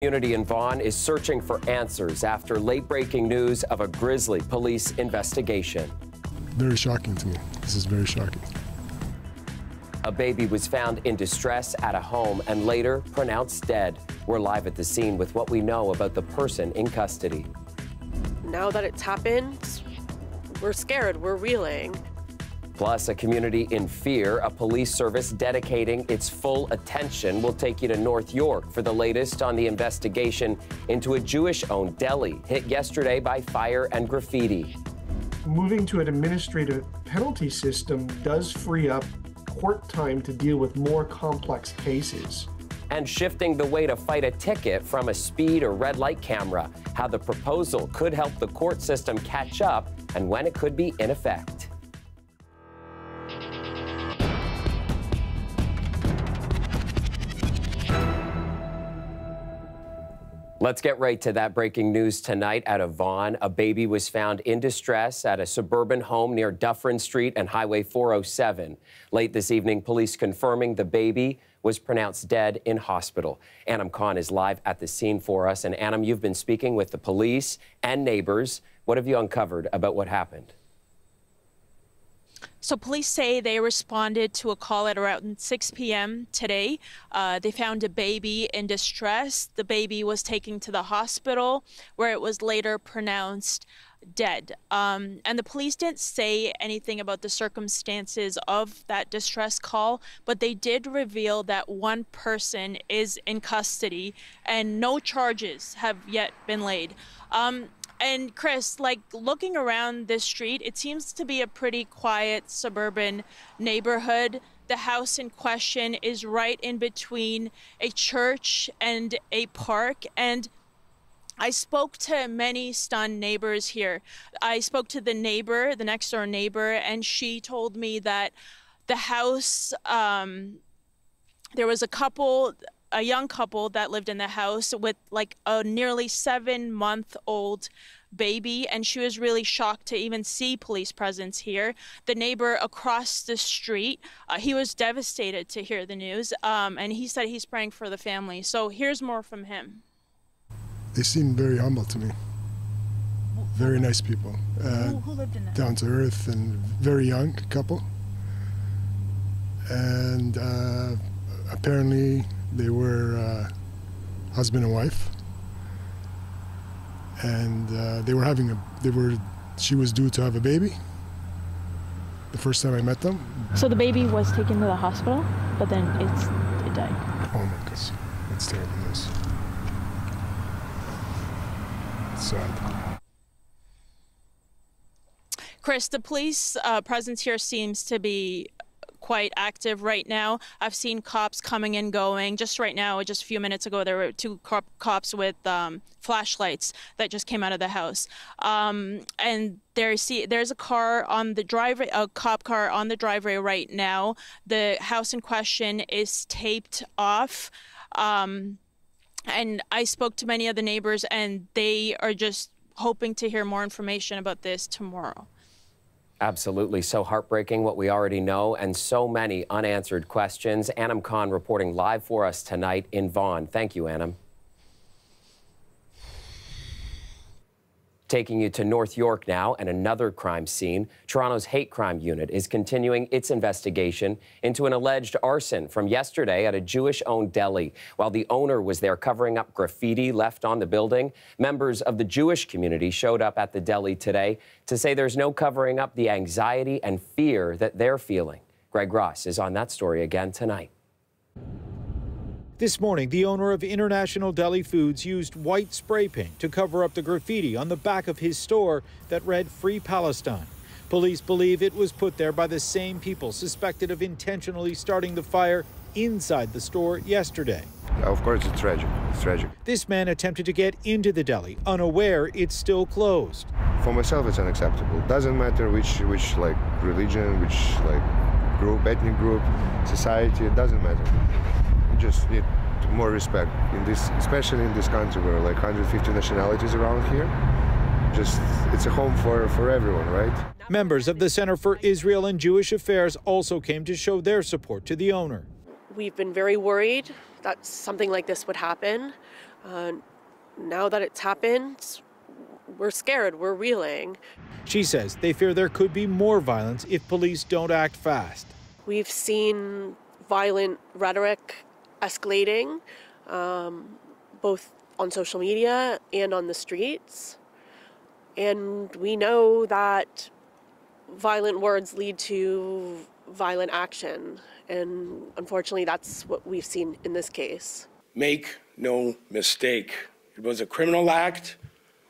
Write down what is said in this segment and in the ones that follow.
Community in Vaughan is searching for answers after late-breaking news of a grisly police investigation. Very shocking to me. This is very shocking. A baby was found in distress at a home and later pronounced dead. We're live at the scene with what we know about the person in custody. Now that it's happened, we're scared, we're reeling. Plus, a community in fear, a police service dedicating its full attention. We'll take you to North York for the latest on the investigation into a Jewish-owned deli hit yesterday by fire and graffiti. Moving to an administrative penalty system does free up court time to deal with more complex cases. And shifting the way to fight a ticket from a speed or red light camera, how the proposal could help the court system catch up and when it could be in effect. Let's get right to that breaking news tonight out of Vaughan. A baby was found in distress at a suburban home near Dufferin Street and Highway 407. Late this evening, police confirming the baby was pronounced dead in hospital. Anam Khan is live at the scene for us. And Anam, you've been speaking with the police and neighbors. What have you uncovered about what happened? So police say they responded to a call at around 6 p.m. today. They found a baby in distress. The baby was taken to the hospital where it was later pronounced dead. And the police didn't say anything about the circumstances of that distress call, but they did reveal that one person is in custody and no charges have yet been laid. And Chris, like looking around this street, it seems to be a pretty quiet suburban neighborhood. The house in question is right in between a church and a park. And I spoke to many stunned neighbors here. I spoke to the neighbor, the next door neighbor, and she told me that the house, there was a young couple that lived in the house with like a nearly 7-month-old baby, and she was really shocked to even see police presence here. The neighbor across the street, he was devastated to hear the news, and he said he's praying for the family. So here's more from him. They seem very humble to me. Very nice people. Who lived in that? Down to earth and very young couple. And apparently they were husband and wife, and she was due to have a baby the first time I met them. So the baby was taken to the hospital, but then it died. Oh my goodness, that's terrible news. It's sad. Chris, the police presence here seems to be quite active right now. I've seen cops coming and going. Just right now, just a few minutes ago, there were two cops with flashlights that just came out of the house. And there's a car on the driveway, a cop car on the driveway right now. The house in question is taped off. And I spoke to many of the neighbors, and they are just hoping to hear more information about this tomorrow. Absolutely. So heartbreaking what we already know and so many unanswered questions. Anam Khan reporting live for us tonight in Vaughan. Thank you, Anam. Taking you to North York now and another crime scene. Toronto's hate crime unit is continuing its investigation into an alleged arson from yesterday at a Jewish-owned deli. While the owner was there covering up graffiti left on the building, members of the Jewish community showed up at the deli today to say there's no covering up the anxiety and fear that they're feeling. Greg Ross is on that story again tonight. This morning, the owner of International Deli Foods used white spray paint to cover up the graffiti on the back of his store that read Free Palestine. Police believe it was put there by the same people suspected of intentionally starting the fire inside the store yesterday. Of course, it's tragic. It's tragic. This man attempted to get into the deli, unaware it's still closed. For myself, it's unacceptable. Doesn't matter which like religion, which like group, ethnic group, society. It doesn't matter. Just need more respect in this, especially in this country where like 150 nationalities around here. Just it's a home for everyone, right? Members of the Center for Israel and Jewish Affairs also came to show their support to the owner. We've been very worried that something like this would happen. Now that it's happened, we're scared, we're reeling. She says they fear there could be more violence if police don't act fast. We've seen violent rhetoric escalating, both on social media and on the streets. And we know that violent words lead to violent action. And unfortunately, that's what we've seen in this case. Make no mistake, it was a criminal act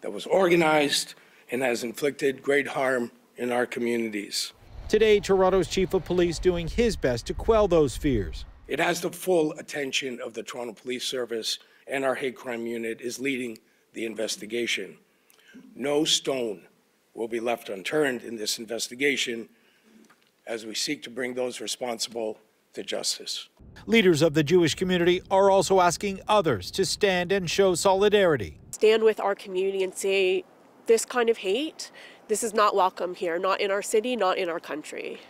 that was organized and has inflicted great harm in our communities. Today, Toronto's chief of police doing his best to quell those fears. It has the full attention of the Toronto Police Service, and our hate crime unit is leading the investigation. No stone will be left unturned in this investigation as we seek to bring those responsible to justice. Leaders of the Jewish community are also asking others to stand and show solidarity. Stand with our community and say, this kind of hate, this is not welcome here, not in our city, not in our country.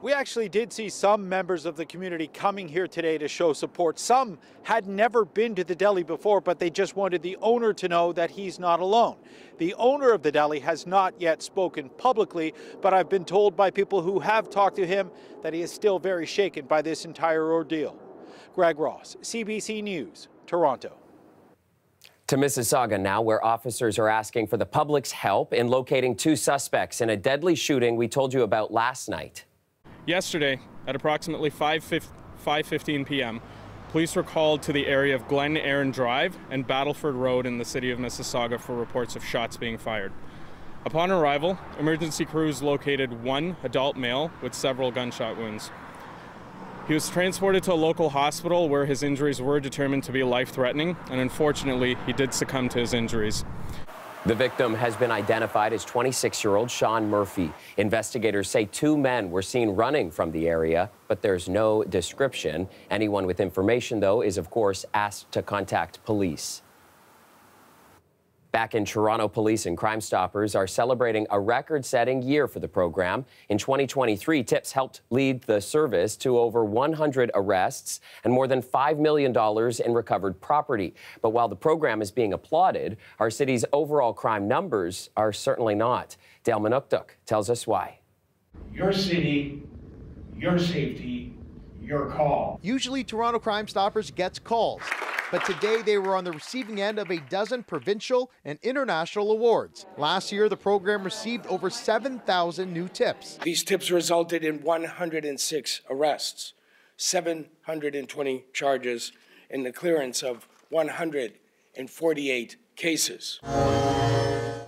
We actually did see some members of the community coming here today to show support. Some had never been to the deli before, but they just wanted the owner to know that he's not alone. The owner of the deli has not yet spoken publicly, but I've been told by people who have talked to him that he is still very shaken by this entire ordeal. Greg Ross, CBC News, Toronto. To Mississauga now, where officers are asking for the public's help in locating two suspects in a deadly shooting we told you about last night. Yesterday, at approximately 5:15 p.m., police were called to the area of Glen Erin Drive and Battleford Road in the city of Mississauga for reports of shots being fired. Upon arrival, emergency crews located one adult male with several gunshot wounds. He was transported to a local hospital where his injuries were determined to be life-threatening, and unfortunately, he did succumb to his injuries. The victim has been identified as 26-year-old Sean Murphy. Investigators say two men were seen running from the area, but there's no description. Anyone with information, though, is, of course, asked to contact police. Back in Toronto, police and Crime Stoppers are celebrating a record-setting year for the program. In 2023, tips helped lead the service to over 100 arrests and more than $5 million in recovered property. But while the program is being applauded, our city's overall crime numbers are certainly not. Dale Manukduk tells us why. Your city, your safety, your call. Usually, Toronto Crime Stoppers gets calls. But today they were on the receiving end of a dozen provincial and international awards. Last year, the program received over 7,000 new tips. These tips resulted in 106 arrests, 720 charges, and the clearance of 148 cases.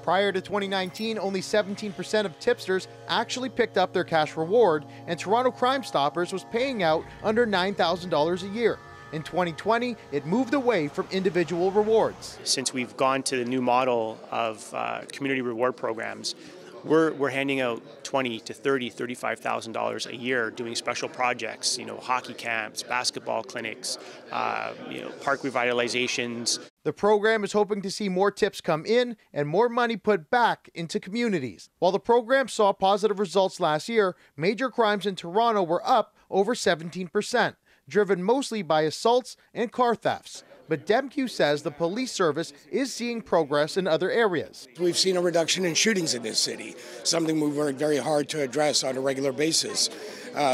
Prior to 2019, only 17% of tipsters actually picked up their cash reward, and Toronto Crime Stoppers was paying out under $9,000 a year. In 2020, it moved away from individual rewards. Since we've gone to the new model of community reward programs, we're handing out $20,000 to $30,000, $35,000 a year doing special projects, hockey camps, basketball clinics, park revitalizations. The program is hoping to see more tips come in and more money put back into communities. While the program saw positive results last year, major crimes in Toronto were up over 17%. Driven mostly by assaults and car thefts. But DemQ says the police service is seeing progress in other areas. We've seen a reduction in shootings in this city, something we work very hard to address on a regular basis.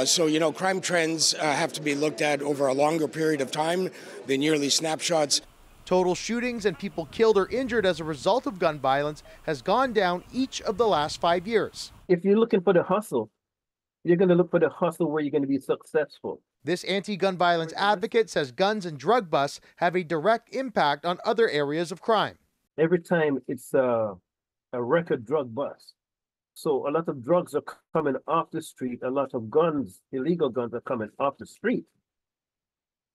So, crime trends have to be looked at over a longer period of time than yearly snapshots. Total shootings and people killed or injured as a result of gun violence has gone down each of the last 5 years. If you're looking for the hustle, you're going to look for the hustle where you're going to be successful. This anti-gun violence advocate says guns and drug busts have a direct impact on other areas of crime. Every time it's a record drug bust. So a lot of drugs are coming off the street. A lot of guns, illegal guns, are coming off the street.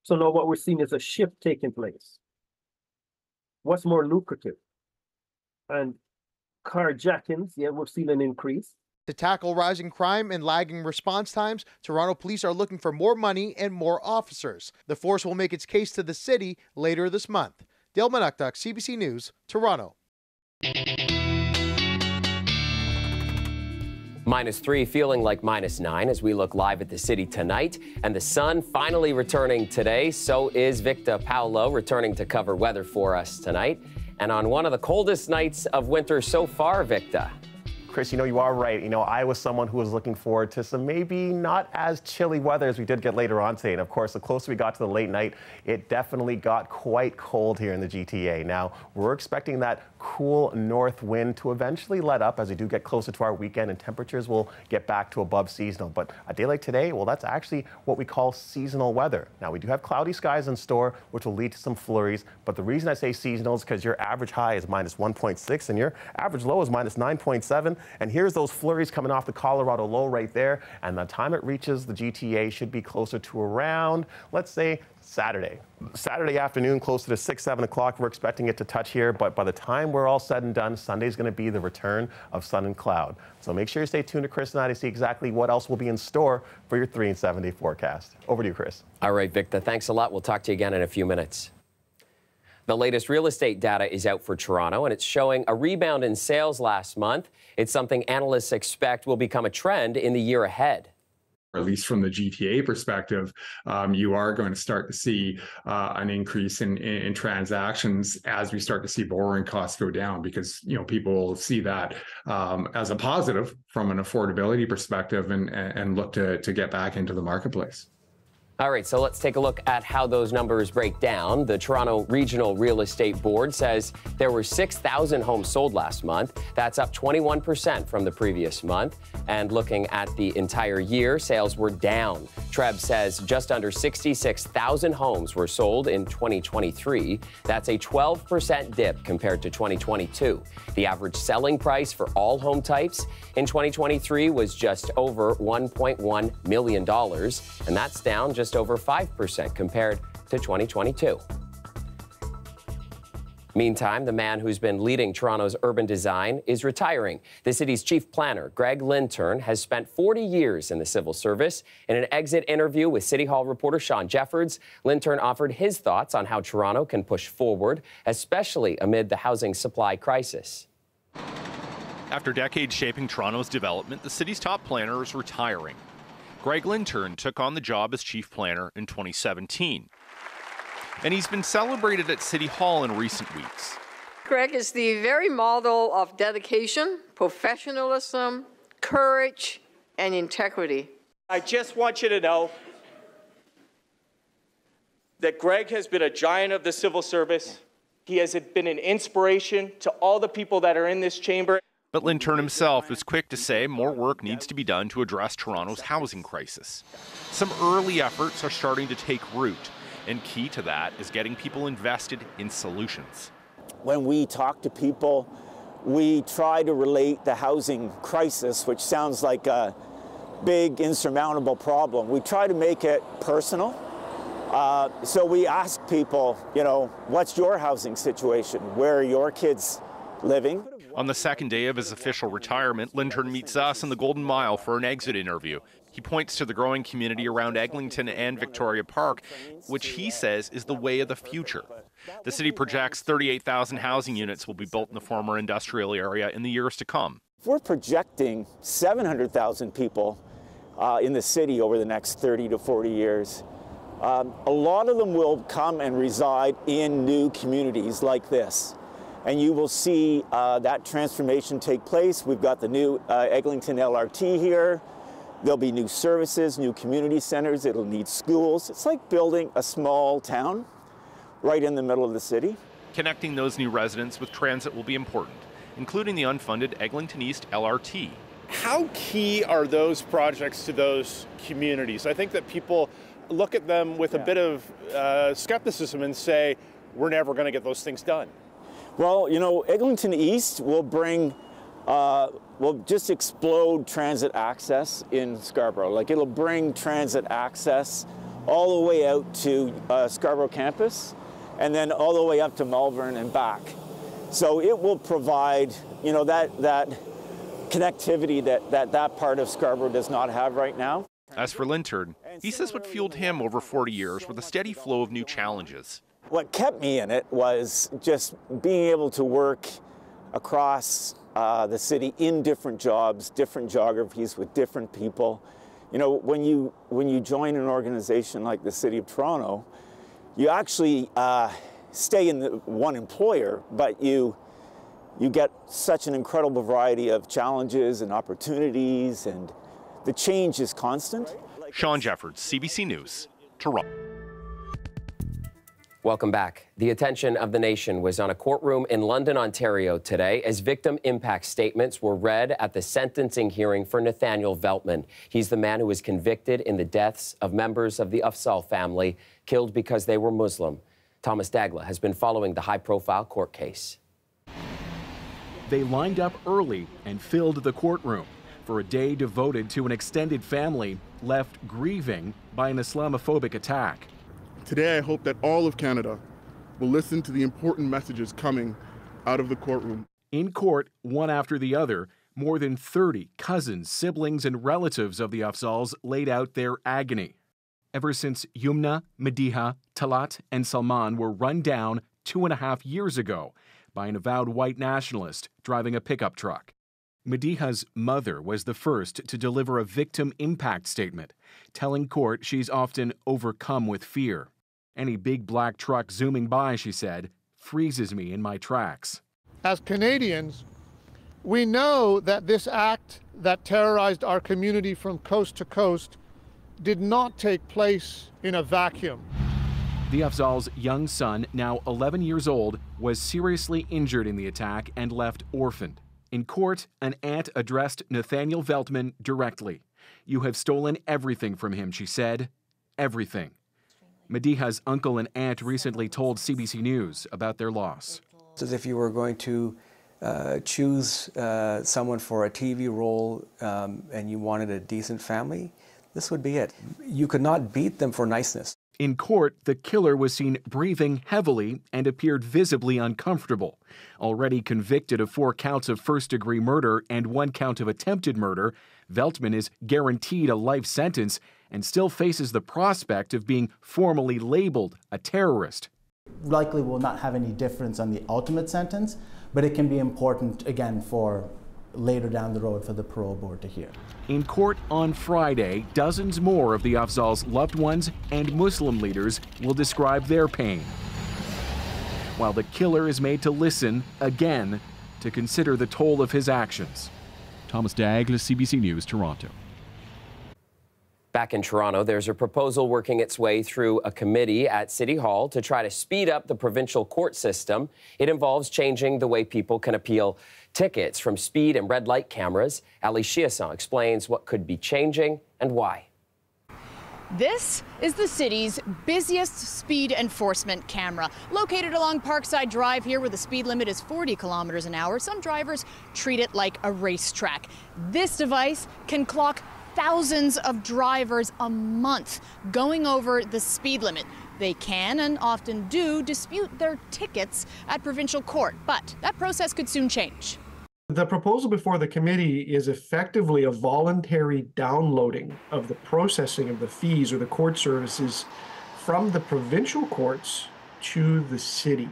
So now what we're seeing is a shift taking place. What's more lucrative? And carjackings, yeah, we've seen an increase. To tackle rising crime and lagging response times, Toronto police are looking for more money and more officers. The force will make its case to the city later this month. Dale Manukduk, CBC News, Toronto. -3, feeling like -9 as we look live at the city tonight. And the sun finally returning today. So is Victor Paolo returning to cover weather for us tonight. And on one of the coldest nights of winter so far, Victor. Chris, you are right. I was someone who was looking forward to some maybe not as chilly weather as we did get later on today. And of course, the closer we got to the late night, it definitely got quite cold here in the GTA. Now, we're expecting that cool north wind to eventually let up as we do get closer to our weekend and temperatures will get back to above seasonal. But a day like today, well, that's actually what we call seasonal weather. Now, we do have cloudy skies in store, which will lead to some flurries. But the reason I say seasonal is because your average high is -1.6 and your average low is -9.7. And here's those flurries coming off the Colorado low right there. And the time it reaches the GTA should be closer to around, let's say, Saturday afternoon, closer to 6, 7 o'clock. We're expecting it to touch here. But by the time we're all said and done, Sunday's going to be the return of sun and cloud. So make sure you stay tuned to Chris and I to see exactly what else will be in store for your 3 and 7 day forecast. Over to you, Chris. All right, Victor, thanks a lot. We'll talk to you again in a few minutes. The latest real estate data is out for Toronto, and it's showing a rebound in sales last month. It's something analysts expect will become a trend in the year ahead. At least from the GTA perspective, you are going to start to see an increase in transactions as we start to see borrowing costs go down, because people will see that as a positive from an affordability perspective and look to get back into the marketplace. All right, so let's take a look at how those numbers break down. The Toronto Regional Real Estate Board says there were 6,000 homes sold last month. That's up 21% from the previous month. And looking at the entire year, sales were down. Treb says just under 66,000 homes were sold in 2023. That's a 12% dip compared to 2022. The average selling price for all home types in 2023 was just over $1.1 million, and that's down just over 5% compared to 2022. Meantime, the man who's been leading Toronto's urban design is retiring. The city's chief planner, Greg Lintern, has spent 40 years in the civil service. In an exit interview with City Hall reporter Sean Jeffords, Lintern offered his thoughts on how Toronto can push forward, especially amid the housing supply crisis. After decades shaping Toronto's development, the city's top planner is retiring. Greg Lintern took on the job as chief planner in 2017. And he's been celebrated at City Hall in recent weeks. Greg is the very model of dedication, professionalism, courage, and integrity. I just want you to know that Greg has been a giant of the civil service. He has been an inspiration to all the people that are in this chamber. But Lintern himself is quick to say more work needs to be done to address Toronto's housing crisis. Some early efforts are starting to take root, and key to that is getting people invested in solutions. When we talk to people, we try to relate the housing crisis, which sounds like a big, insurmountable problem. We try to make it personal. So we ask people, what's your housing situation? Where are your kids living? On the second day of his official retirement, Lintern meets us in the Golden Mile for an exit interview. He points to the growing community around Eglinton and Victoria Park, which he says is the way of the future. The city projects 38,000 housing units will be built in the former industrial area in the years to come. We're projecting 700,000 people in the city over the next 30 to 40 years. A lot of them will come and reside in new communities like this. And you will see that transformation take place. We've got the new Eglinton LRT here. There'll be new services, new community centers. It'll need schools. It's like building a small town right in the middle of the city. Connecting those new residents with transit will be important, including the unfunded Eglinton East LRT. How key are those projects to those communities? I think that people look at them with a bit of skepticism and say, we're never going to get those things done. Well, Eglinton East will bring, will just explode transit access in Scarborough. Like, it'll bring transit access all the way out to Scarborough campus and then all the way up to Malvern and back. So it will provide, that connectivity that part of Scarborough does not have right now. As for Lintern, he says what fueled him over 40 years were the steady flow of new challenges. What kept me in it was just being able to work across the city in different jobs, different geographies with different people. You know, when you join an organization like the City of Toronto, you actually stay in the one employer, but you get such an incredible variety of challenges and opportunities, and the change is constant. Sean Jeffords, CBC News, Toronto. Welcome back. The attention of the nation was on a courtroom in London, Ontario today as victim impact statements were read at the sentencing hearing for Nathaniel Veltman. He's the man who was convicted in the deaths of members of the Afzal family killed because they were Muslim. Thomas Dagla has been following the high-profile court case. They lined up early and filled the courtroom for a day devoted to an extended family left grieving by an Islamophobic attack. Today, I hope that all of Canada will listen to the important messages coming out of the courtroom. In court, one after the other, more than 30 cousins, siblings, and relatives of the Afzals laid out their agony. Ever since Yumna, Mediha, Talat, and Salman were run down 2.5 years ago by an avowed white nationalist driving a pickup truck. Mediha's mother was the first to deliver a victim impact statement, telling court she's often overcome with fear. Any big black truck zooming by, she said, freezes me in my tracks. As Canadians, we know that this act that terrorized our community from coast to coast did not take place in a vacuum. The Afzal's young son, now 11 years old, was seriously injured in the attack and left orphaned. In court, an aunt addressed Nathaniel Veltman directly. "You have stolen everything from him," she said. Everything. Mediha's uncle and aunt recently told CBC News about their loss. As if you were going to choose someone for a TV role and you wanted a decent family, this would be it. You could not beat them for niceness. In court, the killer was seen breathing heavily and appeared visibly uncomfortable. Already convicted of 4 counts of first-degree murder and 1 count of attempted murder, Veltman is guaranteed a life sentence and still faces the prospect of being formally labeled a terrorist. Likely will not have any difference on the ultimate sentence, but it can be important, again, for later down the road for the parole board to hear. In court on Friday, dozens more of the Afzal's loved ones and Muslim leaders will describe their pain, while the killer is made to listen again to consider the toll of his actions. Thomas Dagla, CBC News, Toronto. Back in Toronto, there's a proposal working its way through a committee at City Hall to try to speed up the provincial court system. It involves changing the way people can appeal tickets from speed and red light cameras. Ali Chiasson explains what could be changing and why. This is the city's busiest speed enforcement camera. Located along Parkside Drive here where the speed limit is 40 kilometers an hour, some drivers treat it like a racetrack. This device can clock thousands of drivers a month going over the speed limit. They can and often do dispute their tickets at provincial court, but that process could soon change. The proposal before the committee is effectively a voluntary downloading of the processing of the fees or the court services from the provincial courts to the city.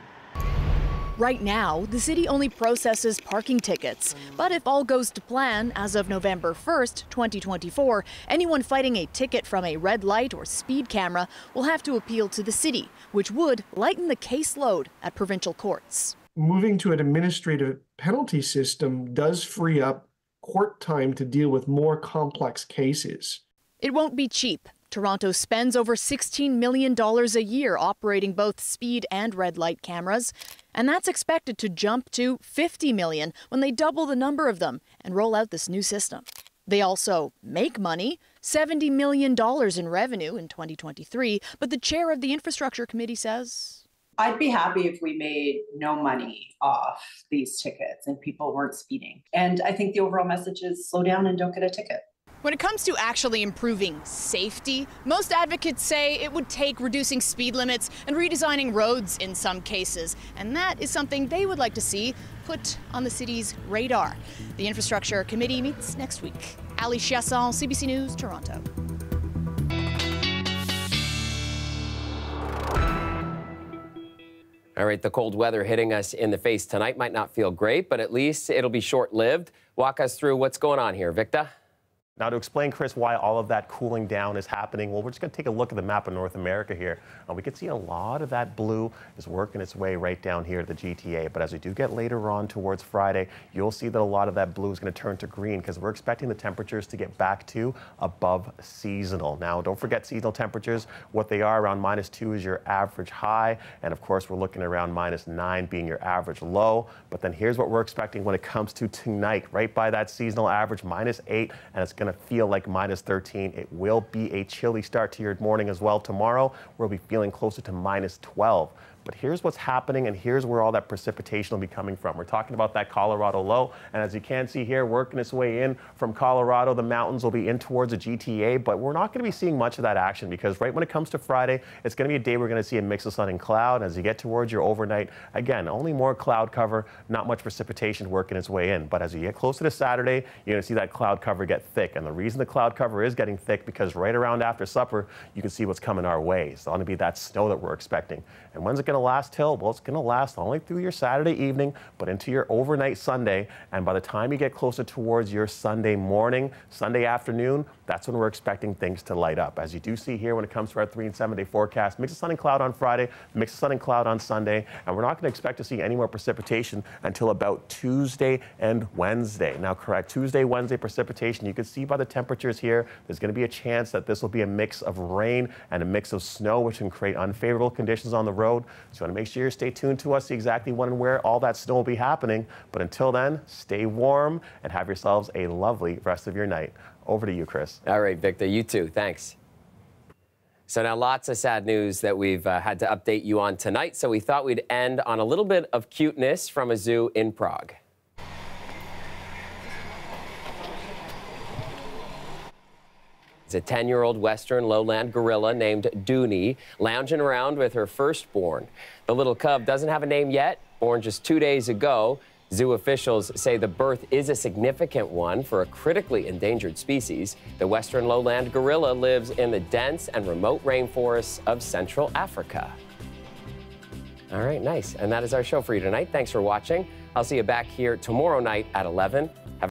Right now, the city only processes parking tickets. But if all goes to plan, as of November 1st, 2024, anyone fighting a ticket from a red light or speed camera will have to appeal to the city, which would lighten the caseload at provincial courts. Moving to an administrative penalty system does free up court time to deal with more complex cases. It won't be cheap. Toronto spends over $16 million a year operating both speed and red light cameras, and that's expected to jump to $50 million when they double the number of them and roll out this new system. They also make money, $70 million in revenue in 2023, but the chair of the Infrastructure Committee says, I'd be happy if we made no money off these tickets and people weren't speeding. And I think the overall message is slow down and don't get a ticket. When it comes to actually improving safety, most advocates say it would take reducing speed limits and redesigning roads in some cases. And that is something they would like to see put on the city's radar. The Infrastructure Committee meets next week. Ali Chiasson, CBC News, Toronto. All right, the cold weather hitting us in the face tonight might not feel great, but at least it'll be short-lived. Walk us through what's going on here, Victor. Now, to explain, Chris, why all of that cooling down is happening, well, we're just going to take a look at the map of North America here. We can see a lot of that blue is working its way right down here to the GTA. But as we do get later on towards Friday, you'll see that a lot of that blue is going to turn to green because we're expecting the temperatures to get back to above seasonal. Now, don't forget seasonal temperatures. What they are, around -2 is your average high. And of course, we're looking around -9 being your average low. But then here's what we're expecting when it comes to tonight, right by that seasonal average, -8, and it's going to feel like -13. It will be a chilly start to your morning as well tomorrow. We'll be feeling closer to -12. But here's what's happening, and here's where all that precipitation will be coming from. We're talking about that Colorado low, and as you can see here, working its way in from Colorado, the mountains will be in towards the GTA, but we're not going to be seeing much of that action because right when it comes to Friday, it's going to be a day we're going to see a mix of sun and cloud. As you get towards your overnight, again, only more cloud cover, not much precipitation working its way in. But as you get closer to Saturday, you're going to see that cloud cover get thick. And the reason the cloud cover is getting thick because right around after supper, you can see what's coming our way. It's going to be that snow that we're expecting. And when's it going to last till? Well, it's going to last only through your Saturday evening, but into your overnight Sunday. And by the time you get closer towards your Sunday morning, Sunday afternoon, that's when we're expecting things to light up. As you do see here when it comes to our 3 and 7 day forecast, mix of sun and cloud on Friday, mix of sun and cloud on Sunday, and we're not going to expect to see any more precipitation until about Tuesday and Wednesday. Now, correct, Tuesday, Wednesday precipitation, you can see by the temperatures here, there's going to be a chance that this will be a mix of rain and a mix of snow, which can create unfavorable conditions on the road. So you want to make sure you stay tuned to us, see exactly when and where all that snow will be happening. But until then, stay warm and have yourselves a lovely rest of your night. Over to you, Chris. All right, Victor, you too. Thanks. So now lots of sad news that we've had to update you on tonight. So we thought we'd end on a little bit of cuteness from a zoo in Prague. It's a 10-year-old Western lowland gorilla named Dooney lounging around with her firstborn. The little cub doesn't have a name yet, born just 2 days ago. Zoo officials say the birth is a significant one for a critically endangered species. The Western lowland gorilla lives in the dense and remote rainforests of Central Africa. All right, nice. And that is our show for you tonight. Thanks for watching. I'll see you back here tomorrow night at 11.